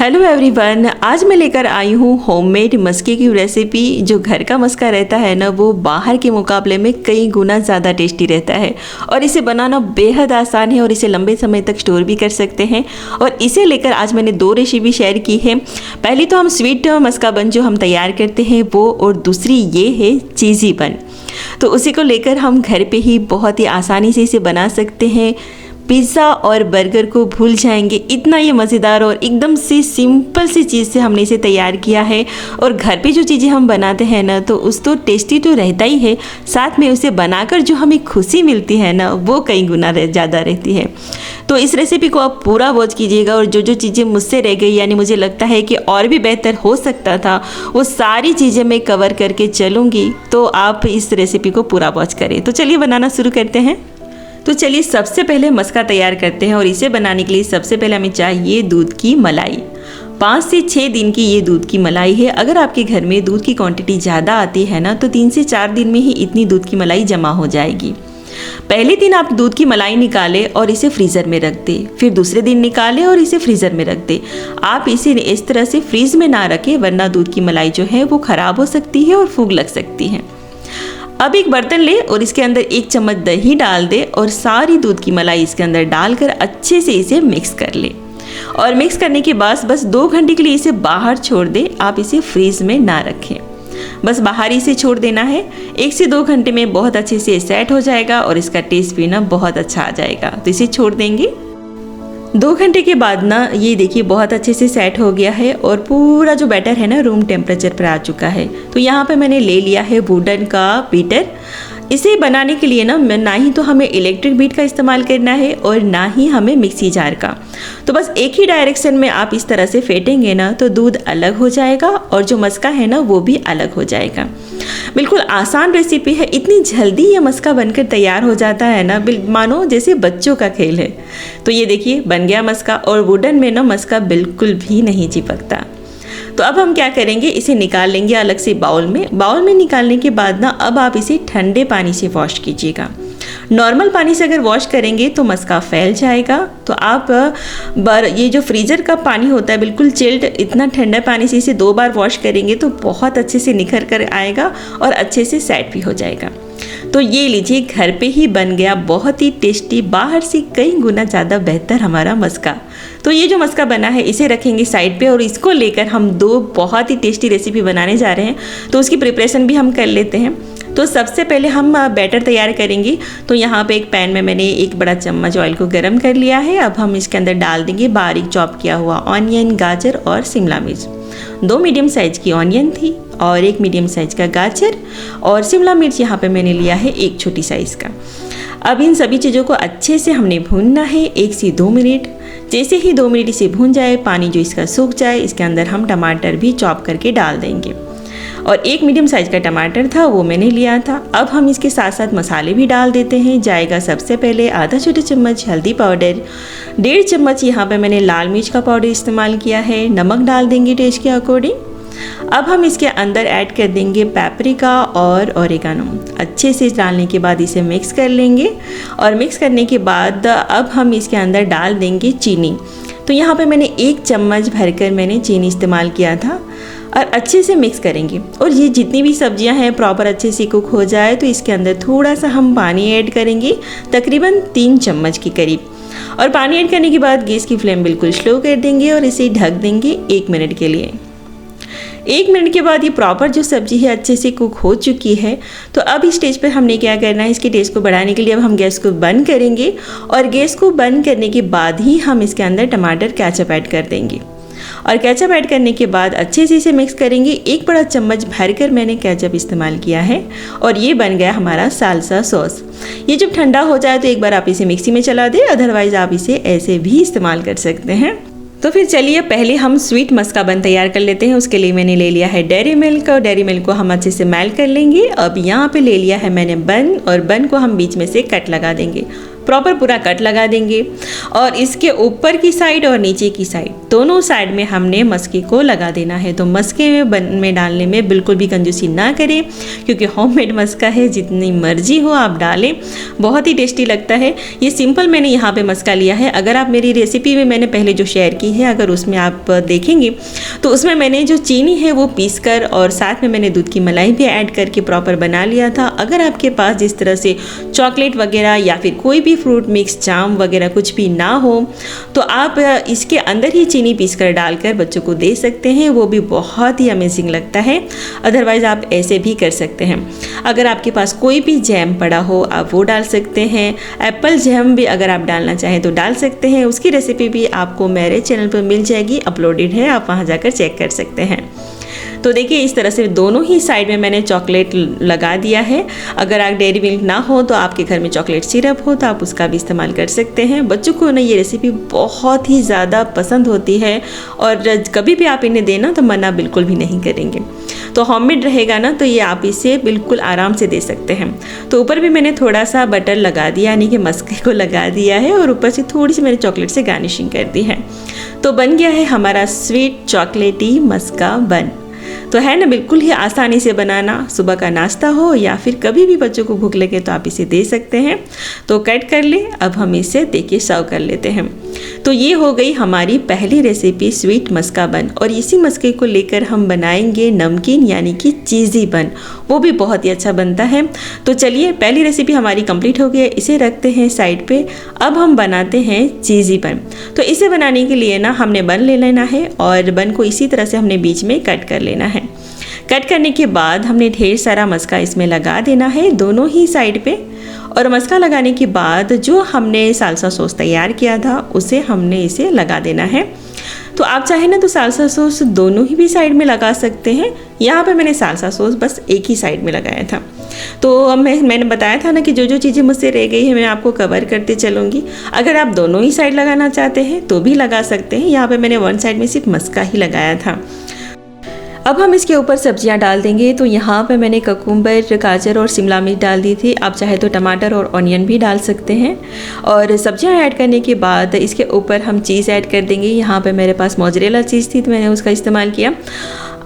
Hello everyone, आज मैं लेकर आई हूँ होममेड मस्के की रेसिपी। जो घर का मस्का रहता है ना, वो बाहर के मुकाबले में कई गुना ज़्यादा टेस्टी रहता है और इसे बनाना बेहद आसान है और इसे लंबे समय तक स्टोर भी कर सकते हैं। और इसे लेकर आज मैंने दो रेसिपी शेयर की है। पहली तो हम स्वीट मस्का बन जो हम तैयार करते हैं वो, और दूसरी ये है चीज़ी बन। तो उसी को लेकर हम घर पर ही बहुत ही आसानी से इसे बना सकते हैं। पिज़्ज़ा और बर्गर को भूल जाएंगे, इतना ये मज़ेदार और एकदम से सिंपल सी चीज़ से हमने इसे तैयार किया है। और घर पे जो चीज़ें हम बनाते हैं ना, तो उस तो टेस्टी तो रहता ही है, साथ में उसे बनाकर जो हमें खुशी मिलती है ना, वो कई गुना ज़्यादा रहती है। तो इस रेसिपी को आप पूरा वॉच कीजिएगा और जो चीज़ें मुझसे रह गई, यानी मुझे लगता है कि और भी बेहतर हो सकता था, वो सारी चीज़ें मैं कवर करके चलूँगी। तो आप इस रेसिपी को पूरा वॉच करें। तो चलिए बनाना शुरू करते हैं। तो चलिए सबसे पहले मस्का तैयार करते हैं। और इसे बनाने के लिए सबसे पहले हमें चाहिए दूध की मलाई। 5 से 6 दिन की ये दूध की मलाई है। अगर आपके घर में दूध की क्वांटिटी ज़्यादा आती है ना, तो 3 से 4 दिन में ही इतनी दूध की मलाई जमा हो जाएगी। पहले दिन आप दूध की मलाई निकालें और इसे फ्रीज़र में रख दें। फिर दूसरे दिन निकालें और इसे फ्रीज़र में रख दें। आप इसे इस तरह से फ्रीज में ना रखें, वरना दूध की मलाई जो है वो ख़राब हो सकती है और फूग लग सकती है। अब एक बर्तन ले और इसके अंदर 1 चम्मच दही डाल दे और सारी दूध की मलाई इसके अंदर डालकर अच्छे से इसे मिक्स कर ले। और मिक्स करने के बाद बस 2 घंटे के लिए इसे बाहर छोड़ दे। आप इसे फ्रीज में ना रखें, बस बाहर ही इसे छोड़ देना है। 1 से 2 घंटे में बहुत अच्छे से सेट हो जाएगा और इसका टेस्ट भी ना बहुत अच्छा आ जाएगा। तो इसे छोड़ देंगे। 2 घंटे के बाद ना ये देखिए बहुत अच्छे से सेट हो गया है और पूरा जो बैटर है ना रूम टेम्परेचर पर आ चुका है। तो यहाँ पे मैंने ले लिया है वुडन का बीटर। इसे बनाने के लिए ना ही तो हमें इलेक्ट्रिक बीट का इस्तेमाल करना है और ना ही हमें मिक्सी जार का। तो बस एक ही डायरेक्शन में आप इस तरह से फेंटेंगे ना, तो दूध अलग हो जाएगा और जो मस्का है ना वो भी अलग हो जाएगा। बिल्कुल आसान रेसिपी है। इतनी जल्दी ये मस्का बनकर तैयार हो जाता है ना, मानो जैसे बच्चों का खेल है। तो ये देखिए बन गया मस्का और वुडन में ना मस्का बिल्कुल भी नहीं चिपकता। तो अब हम क्या करेंगे, इसे निकाल लेंगे अलग से बाउल में निकालने के बाद ना अब आप इसे ठंडे पानी से वॉश कीजिएगा। नॉर्मल पानी से अगर वॉश करेंगे तो मस्का फैल जाएगा। तो आप ये जो फ्रीज़र का पानी होता है बिल्कुल चिल्ड, इतना ठंडा पानी से इसे 2 बार वॉश करेंगे तो बहुत अच्छे से निखर कर आएगा और अच्छे से सेट भी हो जाएगा। तो ये लीजिए घर पे ही बन गया बहुत ही टेस्टी, बाहर से कई गुना ज़्यादा बेहतर हमारा मस्का। तो ये जो मस्का बना है इसे रखेंगे साइड पे और इसको लेकर हम 2 बहुत ही टेस्टी रेसिपी बनाने जा रहे हैं। तो उसकी प्रिपरेशन भी हम कर लेते हैं। तो सबसे पहले हम बैटर तैयार करेंगे। तो यहाँ पे एक पैन में मैंने 1 बड़ा चम्मच ऑयल को गर्म कर लिया है। अब हम इसके अंदर डाल देंगे बारीक चॉप किया हुआ ऑनियन, गाजर और शिमला मिर्च। 2 मीडियम साइज की ऑनियन थी और 1 मीडियम साइज का गाजर, और शिमला मिर्च यहाँ पे मैंने लिया है 1 छोटी साइज का। अब इन सभी चीज़ों को अच्छे से हमने भूनना है 1 से 2 मिनट। जैसे ही 2 मिनट इसे भून जाए, पानी जो इसका सूख जाए, इसके अंदर हम टमाटर भी चॉप करके डाल देंगे। और 1 मीडियम साइज का टमाटर था वो मैंने लिया था। अब हम इसके साथ साथ मसाले भी डाल देते हैं। जाएगा सबसे पहले आधा छोटे चम्मच हल्दी पाउडर, 1.5 चम्मच यहाँ पे मैंने लाल मिर्च का पाउडर इस्तेमाल किया है। नमक डाल देंगे टेस्ट के अकॉर्डिंग। अब हम इसके अंदर ऐड कर देंगे पेपरिका और ओरिगानो। अच्छे से डालने के बाद इसे मिक्स कर लेंगे। और मिक्स करने के बाद अब हम इसके अंदर डाल देंगे चीनी। तो यहाँ पे मैंने 1 चम्मच भरकर मैंने चीनी इस्तेमाल किया था और अच्छे से मिक्स करेंगे। और ये जितनी भी सब्जियां हैं प्रॉपर अच्छे से कुक हो जाए तो इसके अंदर थोड़ा सा हम पानी ऐड करेंगे, तकरीबन 3 चम्मच के करीब। और पानी ऐड करने के बाद गैस की फ्लेम बिल्कुल स्लो कर देंगे और इसे ढक देंगे 1 मिनट के लिए। 1 मिनट के बाद ये प्रॉपर जो सब्जी है अच्छे से कुक हो चुकी है। तो अब इस स्टेज पर हमने क्या करना है, इसके टेस्ट को बढ़ाने के लिए अब हम गैस को बंद करेंगे। और गैस को बंद करने के बाद ही हम इसके अंदर टमाटर केचप ऐड कर देंगे। और केचप ऐड करने के बाद अच्छे से इसे मिक्स करेंगे। 1 बड़ा चम्मच भरकर मैंने केचप इस्तेमाल किया है और ये बन गया हमारा साल्सा सॉस। ये जब ठंडा हो जाए तो एक बार आप इसे मिक्सी में चला दें, अदरवाइज़ आप इसे ऐसे भी इस्तेमाल कर सकते हैं। तो फिर चलिए पहले हम स्वीट मस्का बन तैयार कर लेते हैं। उसके लिए मैंने ले लिया है डेयरी मिल्क और डेयरी मिल्क को हम अच्छे से मेल्ट कर लेंगे। अब यहाँ पे ले लिया है मैंने बन और बन को हम बीच में से कट लगा देंगे। प्रॉपर पूरा कट लगा देंगे और इसके ऊपर की साइड और नीचे की साइड दोनों साइड में हमने मस्के को लगा देना है। तो मस्के में डालने में बिल्कुल भी कंजूसी ना करें, क्योंकि होममेड मस्का है, जितनी मर्जी हो आप डालें, बहुत ही टेस्टी लगता है। ये सिंपल मैंने यहाँ पे मस्का लिया है। अगर आप मेरी रेसिपी में मैंने पहले जो शेयर की है, अगर उसमें आप देखेंगे तो उसमें मैंने जो चीनी है वो पीस कर और साथ में मैंने दूध की मलाई भी ऐड करके प्रॉपर बना लिया था। अगर आपके पास जिस तरह से चॉकलेट वगैरह या फिर कोई भी फ्रूट मिक्स जाम वगैरह कुछ भी ना हो तो आप इसके अंदर ही चीनी पीस कर डालकर बच्चों को दे सकते हैं, वो भी बहुत ही अमेजिंग लगता है। अदरवाइज़ आप ऐसे भी कर सकते हैं। अगर आपके पास कोई भी जैम पड़ा हो आप वो डाल सकते हैं। एप्पल जैम भी अगर आप डालना चाहें तो डाल सकते हैं। उसकी रेसिपी भी आपको मेरे चैनल पर मिल जाएगी, अपलोडेड है, आप वहाँ जाकर चेक कर सकते हैं। तो देखिए इस तरह से दोनों ही साइड में मैंने चॉकलेट लगा दिया है। अगर आप डेयरी मिल्क ना हो तो आपके घर में चॉकलेट सिरप हो तो आप उसका भी इस्तेमाल कर सकते हैं। बच्चों को ना ये रेसिपी बहुत ही ज़्यादा पसंद होती है और कभी भी आप इन्हें देना तो मना बिल्कुल भी नहीं करेंगे। तो होममेड रहेगा ना तो ये आप इसे बिल्कुल आराम से दे सकते हैं। तो ऊपर भी मैंने थोड़ा सा बटर लगा दिया, यानी कि मस्के को लगा दिया है और ऊपर से थोड़ी सी मैंने चॉकलेट से गार्निशिंग कर दी है। तो बन गया है हमारा स्वीट चॉकलेटी मस्का बन। तो है ना बिल्कुल ही आसानी से बनाना, सुबह का नाश्ता हो या फिर कभी भी बच्चों को भूख लगे तो आप इसे दे सकते हैं। तो कट कर ले, अब हम इसे देखिए सर्व कर लेते हैं। तो ये हो गई हमारी पहली रेसिपी स्वीट मस्का बन और इसी मस्के को लेकर हम बनाएंगे नमकीन यानी कि चीज़ी बन, वो भी बहुत ही अच्छा बनता है। तो चलिए पहली रेसिपी हमारी कंप्लीट हो गई है, इसे रखते हैं साइड पे। अब हम बनाते हैं चीज़ी बन। तो इसे बनाने के लिए ना हमने बन ले लेना है और बन को इसी तरह से हमने बीच में कट कर लेना है। कट करने के बाद हमने ढेर सारा मस्का इसमें लगा देना है दोनों ही साइड पे। और मस्का लगाने के बाद जो हमने साल्सा सॉस तैयार किया था उसे हमने इसे लगा देना है। तो आप चाहे ना तो साल्सा सॉस दोनों ही भी साइड में लगा सकते हैं। यहाँ पे मैंने साल्सा सॉस बस एक ही साइड में लगाया था। तो अब मैंने बताया था ना कि जो जो चीज़ें मुझसे रह गई है मैं आपको कवर करते चलूँगी। अगर आप दोनों ही साइड लगाना चाहते हैं तो भी लगा सकते हैं। यहाँ पे मैंने वन साइड में सिर्फ मस्का ही लगाया था। अब हम इसके ऊपर सब्जियां डाल देंगे। तो यहाँ पे मैंने ककूम्बर, गाजर और शिमला मिर्च डाल दी थी। आप चाहे तो टमाटर और ऑनियन भी डाल सकते हैं। और सब्जियां ऐड करने के बाद इसके ऊपर हम चीज़ ऐड कर देंगे। यहाँ पे मेरे पास मोज़रेला चीज़ थी तो मैंने उसका इस्तेमाल किया।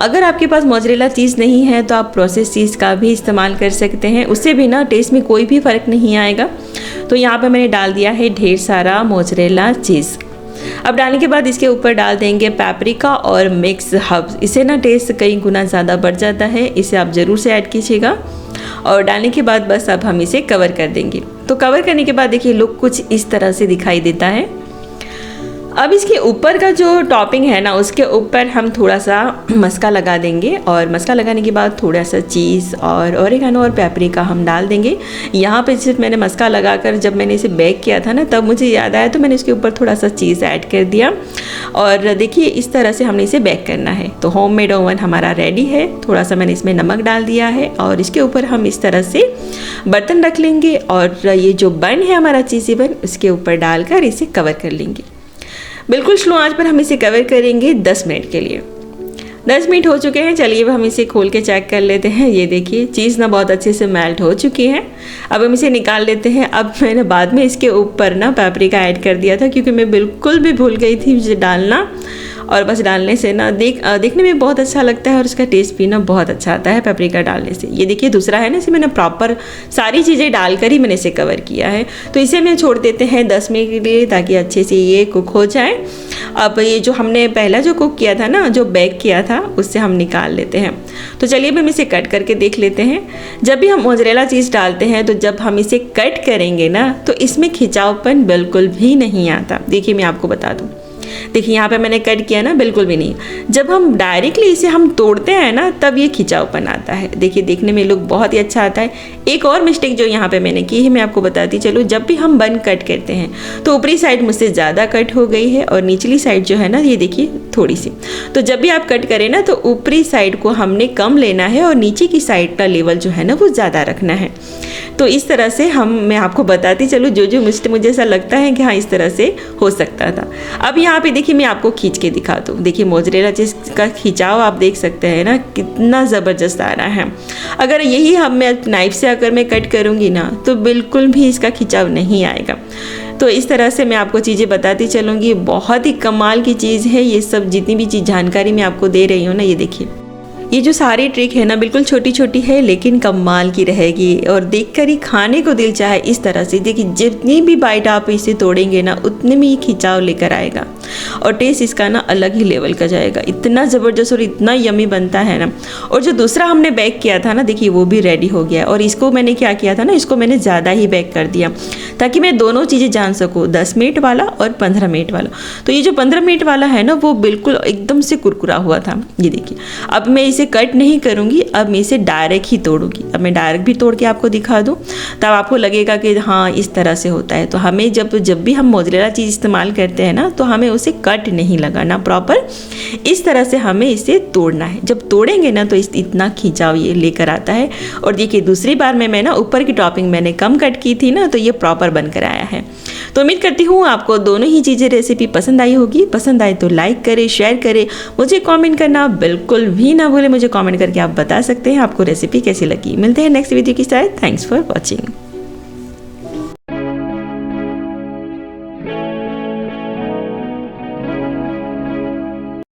अगर आपके पास मोज़रेला चीज़ नहीं है तो आप प्रोसेस चीज़ का भी इस्तेमाल कर सकते हैं, उससे भी ना टेस्ट में कोई भी फ़र्क नहीं आएगा। तो यहाँ पर मैंने डाल दिया है ढेर सारा मोज़रेला चीज़। अब डालने के बाद इसके ऊपर डाल देंगे पेपरिका और मिक्स हर्ब्स। इसे ना टेस्ट कई गुना ज़्यादा बढ़ जाता है, इसे आप ज़रूर से ऐड कीजिएगा। और डालने के बाद बस अब हम इसे कवर कर देंगे। तो कवर करने के बाद देखिए लुक कुछ इस तरह से दिखाई देता है। अब इसके ऊपर का जो टॉपिंग है ना उसके ऊपर हम थोड़ा सा मस्का लगा देंगे और मस्का लगाने के बाद थोड़ा सा चीज़ और ओरिगानो और पेपरिका हम डाल देंगे। यहाँ पे सिर्फ मैंने मस्का लगाकर जब मैंने इसे बेक किया था ना तब मुझे याद आया तो मैंने इसके ऊपर थोड़ा सा चीज़ ऐड कर दिया। और देखिए इस तरह से हमने इसे बेक करना है। तो होममेड ओवन हमारा रेडी है। थोड़ा सा मैंने इसमें नमक डाल दिया है और इसके ऊपर हम इस तरह से बर्तन रख लेंगे और ये जो बन है हमारा चीज़ी बन उसके ऊपर डालकर इसे कवर कर लेंगे। बिल्कुल स्लो आंच पर हम इसे कवर करेंगे 10 मिनट के लिए। 10 मिनट हो चुके हैं। चलिए अब हम इसे खोल के चेक कर लेते हैं। ये देखिए चीज़ ना बहुत अच्छे से मेल्ट हो चुकी है। अब हम इसे निकाल लेते हैं। अब मैंने बाद में इसके ऊपर ना पेपरिका ऐड कर दिया था क्योंकि मैं बिल्कुल भी भूल गई थी मुझे डालना। और बस डालने से ना देखने में बहुत अच्छा लगता है और उसका टेस्ट भी ना बहुत अच्छा आता है पेपरिका डालने से। ये देखिए दूसरा है ना, इसे मैंने प्रॉपर सारी चीज़ें डालकर ही मैंने इसे कवर किया है। तो इसे मैं छोड़ देते हैं 10 मिनट के लिए ताकि अच्छे से ये कुक हो जाए। अब ये जो हमने पहला जो कुक किया था ना, जो बेक किया था, उससे हम निकाल लेते हैं। तो चलिए अब हम इसे कट करके देख लेते हैं। जब भी हम मोज़रेला चीज़ डालते हैं तो जब हम इसे कट करेंगे ना तो इसमें खिंचावपन बिल्कुल भी नहीं आता। देखिए मैं आपको बता दूँ, देखिए यहाँ पे मैंने कट किया ना, बिल्कुल भी नहीं। जब हम डायरेक्टली इसे हम तोड़ते हैं ना तब ये खिंचावपन आता है। देखिए देखने में लुक बहुत ही अच्छा आता है। एक और मिस्टेक जो यहाँ पे मैंने की है मैं आपको बताती चलो। जब भी हम बन कट करते हैं तो ऊपरी साइड मुझसे ज़्यादा कट हो गई है और निचली साइड जो है ना ये देखिए थोड़ी सी। तो जब भी आप कट करें ना तो ऊपरी साइड को हमने कम लेना है और नीचे की साइड का लेवल जो है ना वो ज़्यादा रखना है। तो इस तरह से मैं आपको बताती चलूँ जो जो मिस्टेक मुझे ऐसा लगता है कि हाँ इस तरह से हो सकता था। अब यहाँ पे देखिए मैं आपको खींच के दिखाता हूँ। देखिए मोज़रेला चीज़ का खिंचाव आप देख सकते हैं ना, कितना ज़बरदस्त आ रहा है। अगर यही हम मैं नाइफ से अगर मैं कट करूँगी ना तो बिल्कुल भी इसका खिंचाव नहीं आएगा। तो इस तरह से मैं आपको चीज़ें बताती चलूँगी। बहुत ही कमाल की चीज़ है ये सब, जितनी भी चीज़ जानकारी मैं आपको दे रही हूँ ना। ये देखिए ये जो सारी ट्रिक है ना बिल्कुल छोटी छोटी है लेकिन कमाल की रहेगी और देखकर ही खाने को दिल चाहे इस तरह से। देखिए जितनी भी बाइट आप इसे तोड़ेंगे ना उतने में ही खिंचाव लेकर आएगा और टेस्ट इसका ना अलग ही लेवल का जाएगा। इतना ज़बरदस्त और इतना यमी बनता है ना। और जो दूसरा हमने बेक किया था ना, देखिए वो भी रेडी हो गया। और इसको मैंने क्या किया था ना, इसको मैंने ज़्यादा ही बेक कर दिया ताकि मैं दोनों चीज़ें जान सकूँ, 10 मिनट वाला और 15 मिनट वाला। तो ये जो 15 मिनट वाला है ना वो बिल्कुल एकदम से कुरकुरा हुआ था। ये देखिए अब मैं इसे कट नहीं करूँगी, अब मैं इसे डायरेक्ट ही तोड़ूंगी। अब मैं डायरेक्ट भी तोड़ के आपको दिखा दूँ तब आपको लगेगा कि हाँ इस तरह से होता है। तो हमें जब भी हम मोज़रेला चीज़ इस्तेमाल करते हैं ना तो हमें उसे कट नहीं लगाना, प्रॉपर इस तरह से हमें इसे तोड़ना है। जब तोड़ेंगे ना तो इतना खिंचाव ये लेकर आता है। और देखिए दूसरी बार में मैं ना ऊपर की टॉपिंग मैंने कम कट की थी ना तो ये प्रॉपर बनकर आया है। तो उम्मीद करती हूँ आपको दोनों ही चीज़ें रेसिपी पसंद आई होगी। पसंद आए तो लाइक करें, शेयर करें, मुझे कमेंट करना बिल्कुल भी ना भूलें। मुझे कमेंट करके आप बता सकते हैं आपको रेसिपी कैसी लगी। मिलते हैं नेक्स्ट वीडियो के साथ। Thanks for watching.